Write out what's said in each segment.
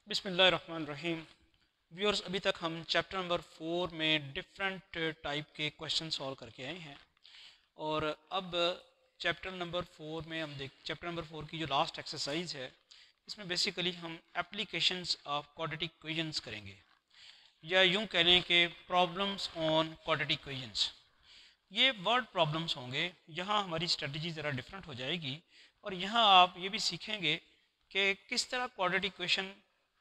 बिस्मिल्लाहिर्रहमानिर्रहीम। व्यूअर्स, अभी तक हम चैप्टर नंबर 4 में डिफरेंट टाइप के क्वेश्चन सॉल्व करके आए हैं और अब चैप्टर नंबर 4 की जो लास्ट एक्सरसाइज है इसमें बेसिकली हम एप्लीकेशंस ऑफ क्वाड्रेटिक इक्वेशंस करेंगे, या यूं कह लें कि प्रॉब्लम्स ऑन क्वाड्रेटिक इक्वेशंस। ये वर्ड प्रॉब्लम्स होंगे, यहाँ हमारी स्ट्रेटजी ज़रा डिफरेंट हो जाएगी और यहाँ आप ये भी सीखेंगे कि किस तरह क्वाड्रेटिक इक्वेशन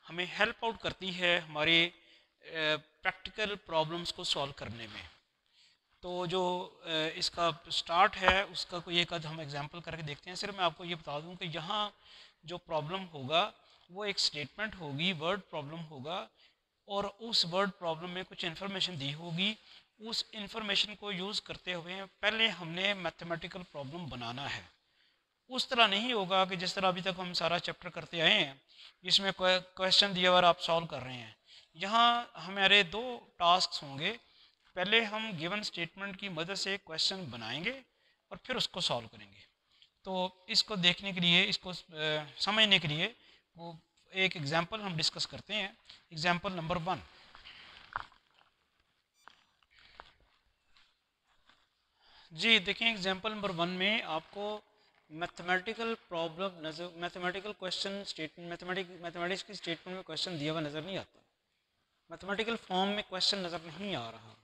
हमें हेल्प आउट करती है हमारे प्रैक्टिकल प्रॉब्लम्स को सॉल्व करने में। तो जो इसका स्टार्ट है उसका कोई एक हम एग्जांपल करके देखते हैं। सिर्फ मैं आपको ये बता दूं कि यहाँ जो प्रॉब्लम होगा वो एक स्टेटमेंट होगी, वर्ड प्रॉब्लम होगा और उस वर्ड प्रॉब्लम में कुछ इन्फॉर्मेशन दी होगी। उस इन्फॉर्मेशन को यूज़ करते हुए पहले हमने मैथमेटिकल प्रॉब्लम बनाना है। उस तरह नहीं होगा कि जिस तरह अभी तक हम सारा चैप्टर करते आए हैं जिसमें क्वेश्चन दिया और आप सॉल्व कर रहे हैं। यहाँ हमारे दो टास्क होंगे। पहले हम गिवन स्टेटमेंट की मदद से क्वेश्चन बनाएंगे और फिर उसको सॉल्व करेंगे। तो इसको देखने के लिए, इसको समझने के लिए वो एक एग्जांपल हम डिस्कस करते हैं। Example number 1। जी देखें, एग्जांपल नंबर 1 में आपको मैथमेटिकल प्रॉब्लम नजर, मैथमेटिकल क्वेश्चन स्टेटमेंट, मैथमेटिक्स की स्टेटमेंट में क्वेश्चन दिया हुआ नज़र नहीं आता। मैथमेटिकल फॉर्म में क्वेश्चन नज़र नहीं आ रहा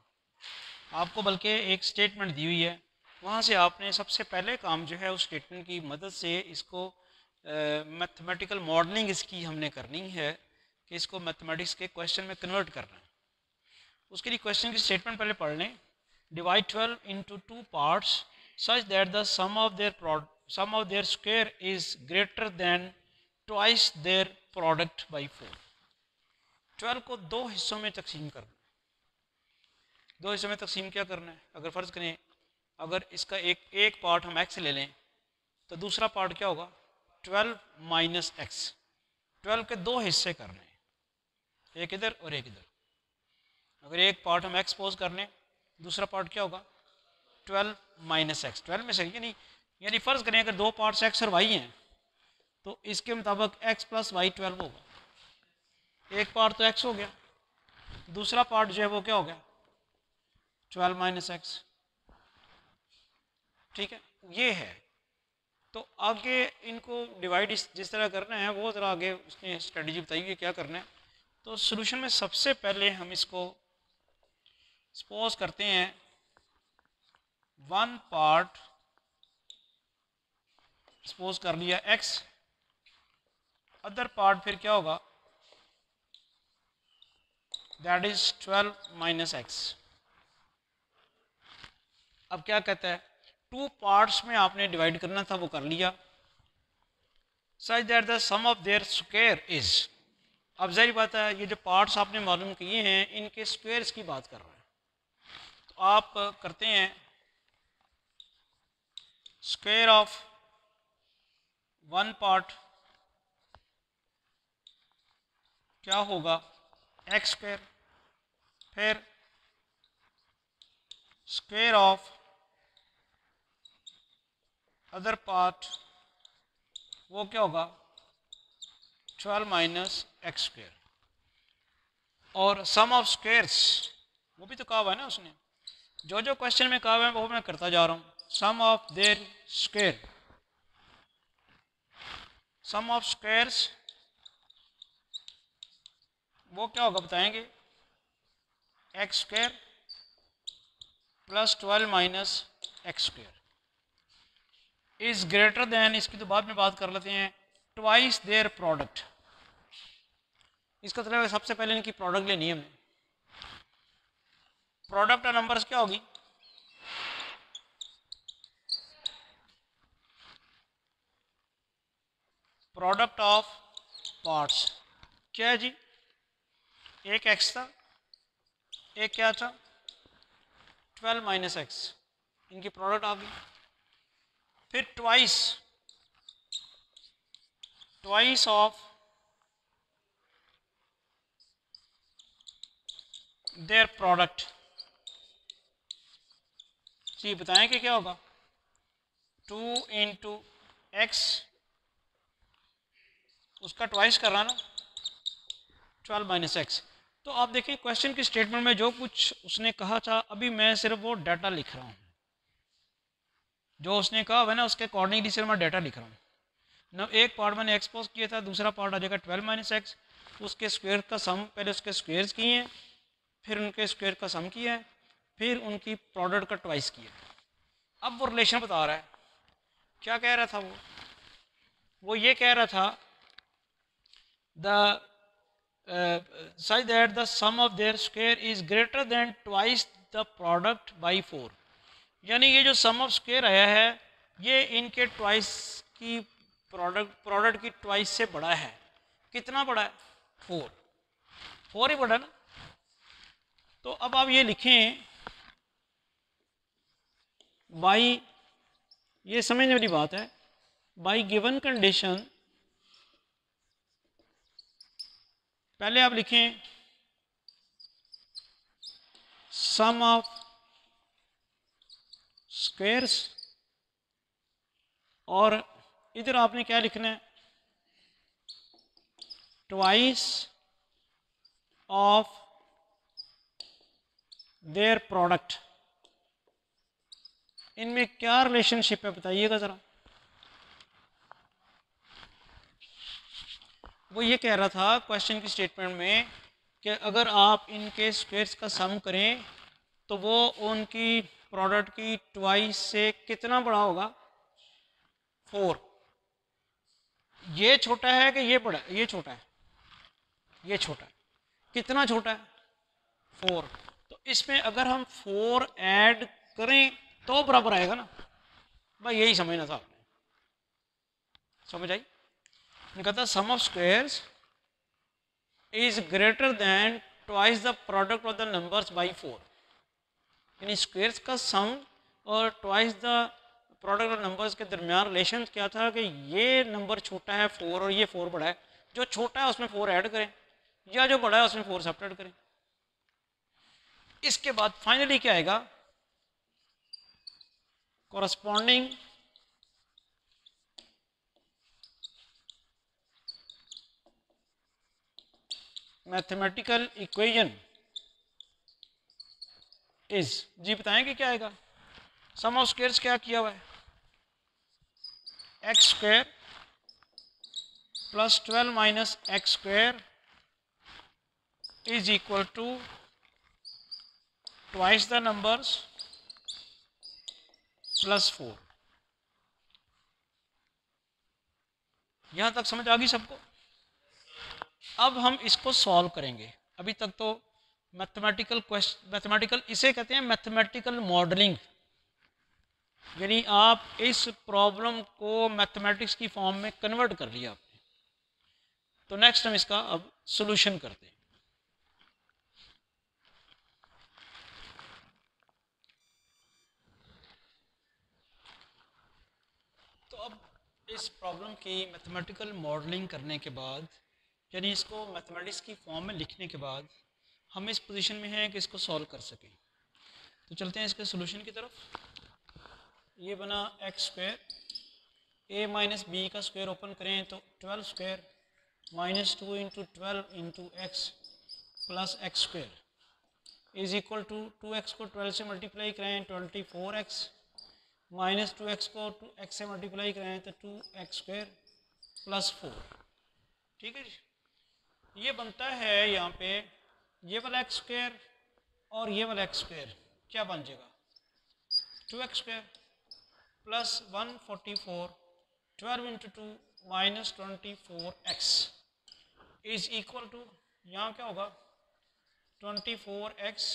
आपको, बल्कि एक स्टेटमेंट दी हुई है। वहाँ से आपने सबसे पहले काम जो है उस स्टेटमेंट की मदद से इसको मैथमेटिकल मॉडलिंग इसकी हमने करनी है कि इसको मैथमेटिक्स के क्वेश्चन में कन्वर्ट करना है। उसके लिए क्वेश्चन की स्टेटमेंट पहले पढ़ लें। Divide 12 into 2 parts such that the sum of their square is greater than twice their product by 4। 12 को दो हिस्सों में तकसीम करना। दो हिस्सों में तकसीम क्या करना है? अगर फ़र्ज़ करें, अगर इसका एक पार्ट हम x ले लें तो दूसरा पार्ट क्या होगा? 12 माइनस एक्स। 12 के दो हिस्से करने हैं, एक इधर और एक इधर। अगर एक पार्ट हम x पोज कर लें, दूसरा पार्ट क्या होगा? 12 माइनस एक्स। 12 में से यानी फ़र्ज़ करें अगर दो पार्ट्स x और y हैं तो इसके मुताबिक x प्लस वाई 12 होगा। एक पार्ट तो x हो गया, दूसरा पार्ट जो है वो क्या हो गया? 12 माइनस एक्स। ठीक है, ये है। तो आगे इनको डिवाइड जिस तरह करना है वो ज़रा आगे उसने स्ट्रेटजी बताई कि क्या करना है। तो सॉल्यूशन में सबसे पहले हम इसको सपोज करते हैं वन पार्ट सपोज कर लिया x, अदर पार्ट फिर क्या होगा? That is 12 minus x. अब क्या कहता है? टू पार्ट्स में आपने डिवाइड करना था, वो कर लिया। Such that the sum of their square is. अब जाहिर बात है ये जो पार्ट्स आपने मालूम किए हैं इनके स्क्वायर्स की बात कर रहा है। तो आप करते हैं स्क्वायर ऑफ वन पार्ट क्या होगा? X square. फिर स्क्वायर ऑफ अदर पार्ट वो क्या होगा? 12 माइनस एक्स स्क्वायर। और सम ऑफ स्क्वायर्स वो भी तो कहा हुआ है ना उसने। जो जो क्वेश्चन में कहा हुआ है वो मैं करता जा रहा हूँ। Sum of their square, sum of squares वो क्या होगा बताएंगे? X square plus 12 minus x square is greater than, इसकी तो बाद में बात कर लेते हैं, ट्वाइस देयर प्रोडक्ट। इसका मतलब सबसे पहले इनकी प्रोडक्ट लेनी है हमने। प्रोडक्ट ऑफ नंबर्स क्या होगी? प्रोडक्ट ऑफ पार्ट्स क्या है जी? एक एक्स था, एक क्या था? 12 माइनस एक्स। इनकी प्रोडक्ट आ गई। फिर twice, twice of their product. जी बताएं कि क्या होगा? 2 इंटू एक्स, उसका ट्वाइस कर रहा ना, 12 माइनस एक्स। तो आप देखें क्वेश्चन की स्टेटमेंट में जो कुछ उसने कहा था, अभी मैं सिर्फ वो डाटा लिख रहा हूँ, जो उसने कहा है ना उसके अकॉर्डिंगली सिर्फ मैं डाटा लिख रहा हूँ ना। एक पार्ट मैंने एक्सपोज किया था, दूसरा पार्ट आ जाएगा 12 माइनस एक्स, उसके स्क्वायर का सम, पहले उसके स्क्वायर्स किए हैं, फिर उनके स्क्वायर का सम किया है, फिर उनकी प्रोडक्ट का ट्वाइस किया। अब वो रिलेशन बता रहा है, क्या कह रहा था वो ये कह रहा था the such that the sum of their square is greater than twice the product by 4। यानी ये जो सम ऑफ स्क्वायर आया है ये इनके ट्वाइस की प्रोडक्ट की ट्वाइस से बड़ा है। कितना बड़ा है? 4 ही बड़ा ना। तो अब आप ये लिखें बाई, ये समझने वाली बात है, बाई गिवन कंडीशन, पहले आप लिखें सम ऑफ स्क्वायर्स, और इधर आपने क्या लिखना है? Twice of their product. इनमें क्या रिलेशनशिप है बताइएगा ज़रा। वो ये कह रहा था क्वेश्चन की स्टेटमेंट में कि अगर आप इनके स्क्वायर्स का सम करें तो वो उनकी प्रोडक्ट की ट्वाइस से कितना बड़ा होगा? 4। ये छोटा है कि ये बड़ा है? ये छोटा है, ये छोटा है। कितना छोटा है? 4। तो इसमें अगर हम 4 ऐड करें तो बराबर आएगा ना भाई, यही समझना था आपने। समझ आई? कहता sum of squares is greater than twice the product of the numbers by 4। यानी स्क्वायर्स का सम और twice the product of numbers के दरमियान रिलेशन क्या था कि ये नंबर छोटा है 4 और ये 4 बड़ा है। जो छोटा है उसमें 4 ऐड करें, या जो बड़ा है उसमें 4 सब्ट्रैक्ट करें। इसके बाद फाइनली क्या आएगा? कॉरस्पॉन्डिंग मैथमेटिकल इक्वेशन इज, जी बताएंगे क्या आएगा? सम ऑफ स्क्वायर्स क्या किया हुआ है? X square plus 12 minus x square is equal to twice the numbers plus 4। यहां तक समझ आ गई सबको? अब हम इसको सॉल्व करेंगे। अभी तक तो मैथमेटिकल इसे कहते हैं मैथमेटिकल मॉडलिंग, यानी आप इस प्रॉब्लम को मैथमेटिक्स की फॉर्म में कन्वर्ट कर लिया आपने। तो नेक्स्ट हम इसका अब सॉल्यूशन करते हैं। तो अब इस प्रॉब्लम की मैथमेटिकल मॉडलिंग करने के बाद, यानी इसको मैथमेटिक्स की फॉर्म में लिखने के बाद हम इस पोजीशन में हैं कि इसको सॉल्व कर सकें। तो चलते हैं इसके सॉल्यूशन की तरफ। ये बना x square, a minus b का स्क्वायर ओपन करें तो 12 square minus 2 into 12 into x plus x square is equal to 2x को 12 से मल्टीप्लाई करें 24x, माइनस 2x को 2x से मल्टीप्लाई करें तो 2x स्क्वायर प्लस 4। ठीक है जी, ये बनता है यहाँ पे ये वाला एक्स स्क्वायर और ये वाला एक्स स्क्वायर क्या बन जाएगा? 2x square plus 144, 12 into 2 minus 24x is equal to, यहाँ क्या होगा? 24x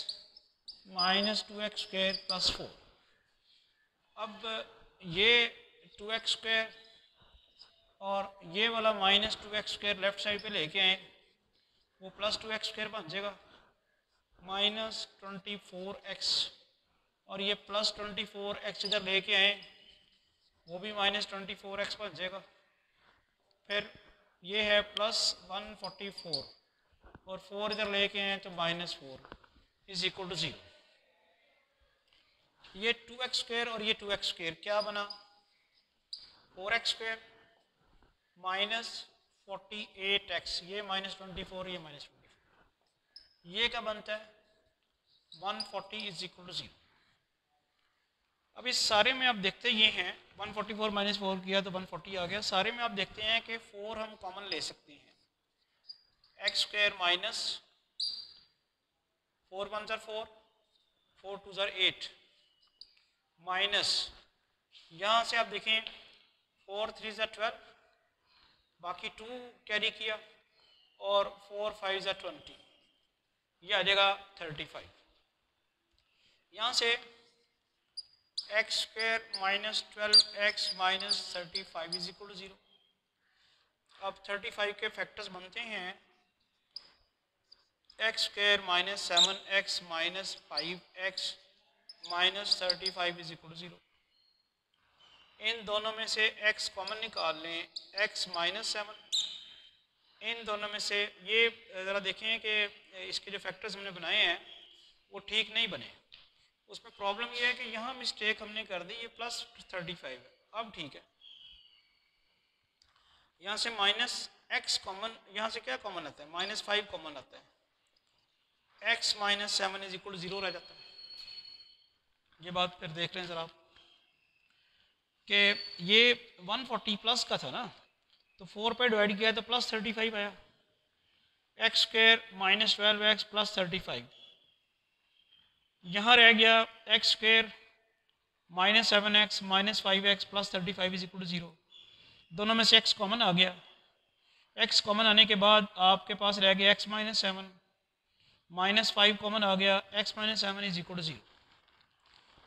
minus 2x square plus 4। अब ये 2x स्क्वायर और ये वाला minus 2x square left side पे लेके आए, वो प्लस 2x स्क्वायर बन जाएगा, माइनस 24x, और ये प्लस 24x इधर लेके आए, वो भी माइनस 24x बन जाएगा। फिर ये है प्लस 144 और 4 इधर लेके आए तो माइनस 4 इज इक्वल टू 0। ये 2x स्क्वायर और ये 2x स्क्वायर क्या बना? 4x स्क्वायर माइनस 48x, ये माइनस 24, ये माइनस 24। ये क्या बनता है 140 इज इक्वल टू 0। अब इस सारे में आप देखते ये हैं 144 माइनस 4 किया तो 140 आ गया। सारे में आप देखते हैं कि 4 हम कॉमन ले सकते हैं, एक्स स्क्वायर माइनस 4 1 ज़ार 4, 4 2 ज़ार 8 माइनस यहाँ से आप देखें 4 3 ज़ार 12, बाकी 2 कैरी किया और 4 5 ज़ार 20, ये आ जाएगा 35। यहाँ से x square minus 12x minus 35 is equal to 0। अब 35 के फैक्टर्स बनते हैं x square minus 7x minus 5x minus 35 is equal to 0। इन दोनों में से x कॉमन निकाल लें, x माइनस 7, इन दोनों में से ये ज़रा देखें कि इसके जो फैक्टर्स हमने बनाए हैं वो ठीक नहीं बने। उसमें प्रॉब्लम ये है कि यहाँ मिस्टेक हमने कर दी, ये प्लस 35 है। अब ठीक है, यहाँ से माइनस एक्स कॉमन, यहाँ से क्या कॉमन आता है माइनस 5 कॉमन आता है, x minus 7 is equal to 0 रह जाता है। ये बात फिर देख रहे हैं सर आप कि ये 140 प्लस का था ना, तो 4 पे डिवाइड किया तो प्लस 35 आया, x square minus 12x plus 35, यहाँ रह गया x square minus 7x minus 5x plus 35 is equal to 0। दोनों में से x कॉमन आ गया, x कॉमन आने के बाद आपके पास रह गया x माइनस 7 माइनस 5 कॉमन आ गया, x minus 7 is equal to 0।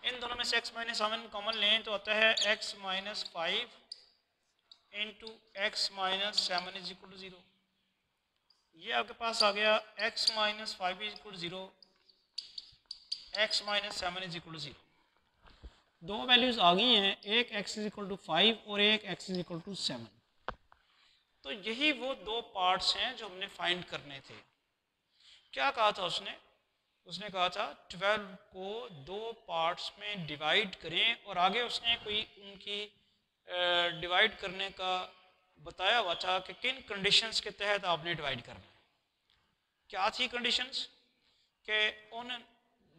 इन दोनों में से x माइनस 7 कॉमन लें तो आता है x minus 5 into x minus 7 is equal to 0। ये आपके पास आ गया x minus 5 is equal to 0, x minus 7 is equal to 0। दो वैल्यूज आ गई हैं, एक x इज इक्वल टू 5 और एक x इज इक्वल टू 7। तो यही वो दो पार्ट्स हैं जो हमने फाइंड करने थे। क्या कहा था उसने? उसने कहा था 12 को दो पार्ट्स में डिवाइड करें, और आगे उसने कोई उनकी डिवाइड करने का बताया हुआ था कि किन कंडीशंस के तहत आपने डिवाइड करना है। क्या थी कंडीशंस? कि उन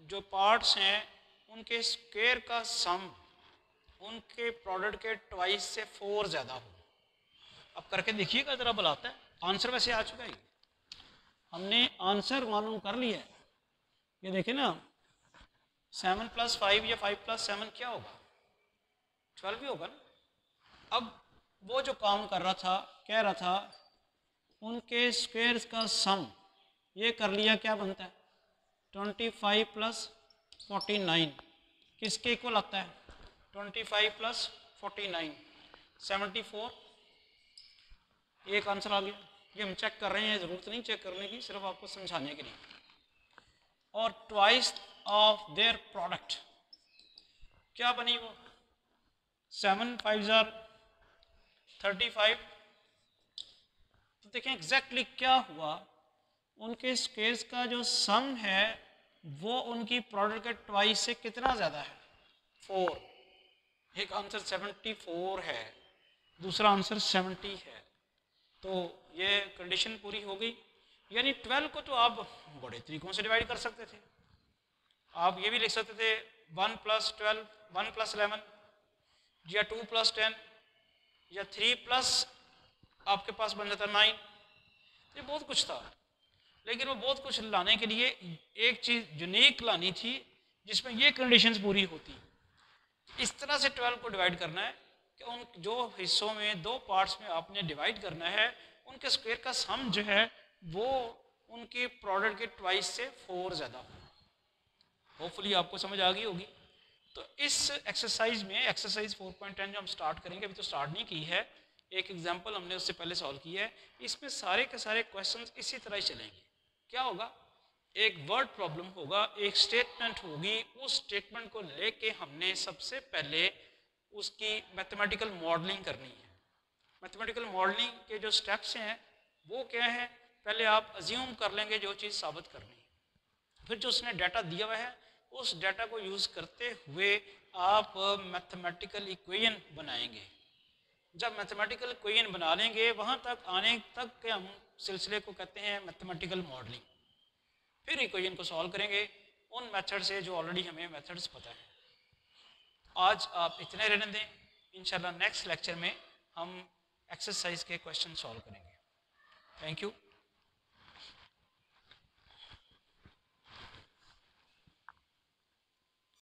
जो पार्ट्स हैं उनके स्क्वायर का सम उनके प्रोडक्ट के ट्वाइस से 4 ज़्यादा हो। अब करके देखिएगा ज़रा बुलाता है। आंसर वैसे आ चुका है, हमने आंसर मालूम कर लिया है। ये देखें ना, 7 प्लस 5 या 5 प्लस 7 क्या होगा? 12 भी होगा ना। अब वो जो काम कर रहा था, कह रहा था उनके स्क्वायर्स का सम ये कर लिया, क्या बनता है 25 प्लस 49 किसके इक्वल आता है? 25 प्लस 49 74। एक आंसर आ गया। ये हम चेक कर रहे हैं, ज़रूरत नहीं चेक करने की, सिर्फ आपको समझाने के लिए। और ट्वाइस ऑफ देयर प्रोडक्ट क्या बनी वो? 7 5 ज़ार 35। तो देखें एग्जैक्टली क्या हुआ, उनके स्क्वायर्स का जो सम है वो उनकी प्रोडक्ट के ट्वाइस से कितना ज़्यादा है? 4। एक आंसर 74 है, दूसरा आंसर 70 है। तो ये कंडीशन पूरी हो गई। यानी 12 को तो आप बड़े तरीकों से डिवाइड कर सकते थे। आप ये भी लिख सकते थे 1 प्लस 12, 1 प्लस 11, या 2 प्लस 10, या 3 प्लस आपके पास बन जाता 9। ये बहुत कुछ था, लेकिन वो बहुत कुछ लाने के लिए एक चीज़ यूनिक लानी थी जिसमें ये कंडीशंस पूरी होती। इस तरह से 12 को डिवाइड करना है कि उन जो हिस्सों में दो पार्ट्स में आपने डिवाइड करना है उनके स्क्वायर का सम जो है वो उनके प्रोडक्ट के ट्वाइस से 4 ज़्यादा हो। होपफुली आपको समझ आ गई होगी। तो इस एक्सरसाइज में एक्सरसाइज 4.10 जो हम स्टार्ट करेंगे, अभी तो स्टार्ट नहीं की है, एक एग्जाम्पल हमने उससे पहले सॉल्व किया है। इसमें सारे के सारे क्वेश्चन इसी तरह ही चलेंगे। क्या होगा? एक वर्ड प्रॉब्लम होगा, एक स्टेटमेंट होगी, उस स्टेटमेंट को लेके हमने सबसे पहले उसकी मैथमेटिकल मॉडलिंग करनी है। मैथमेटिकल मॉडलिंग के जो स्टेप्स हैं वो क्या है? पहले आप अज्यूम कर लेंगे जो चीज़ साबित करनी है, फिर जो उसने डाटा दिया हुआ है उस डाटा को यूज़ करते हुए आप मैथमेटिकल इक्वेशन बनाएंगे। जब मैथमेटिकल इक्वेशन बना लेंगे, वहाँ तक आने तक के हम सिलसिले को कहते हैं मैथमेटिकल मॉडलिंग। फिर इक्वेशन को सॉल्व करेंगे उन मेथड से जो ऑलरेडी हमें मेथड्स पता है। आज आप इतने रहने दें, इंशाल्लाह नेक्स्ट लेक्चर में हम एक्सरसाइज के क्वेश्चन सॉल्व करेंगे। Thank you.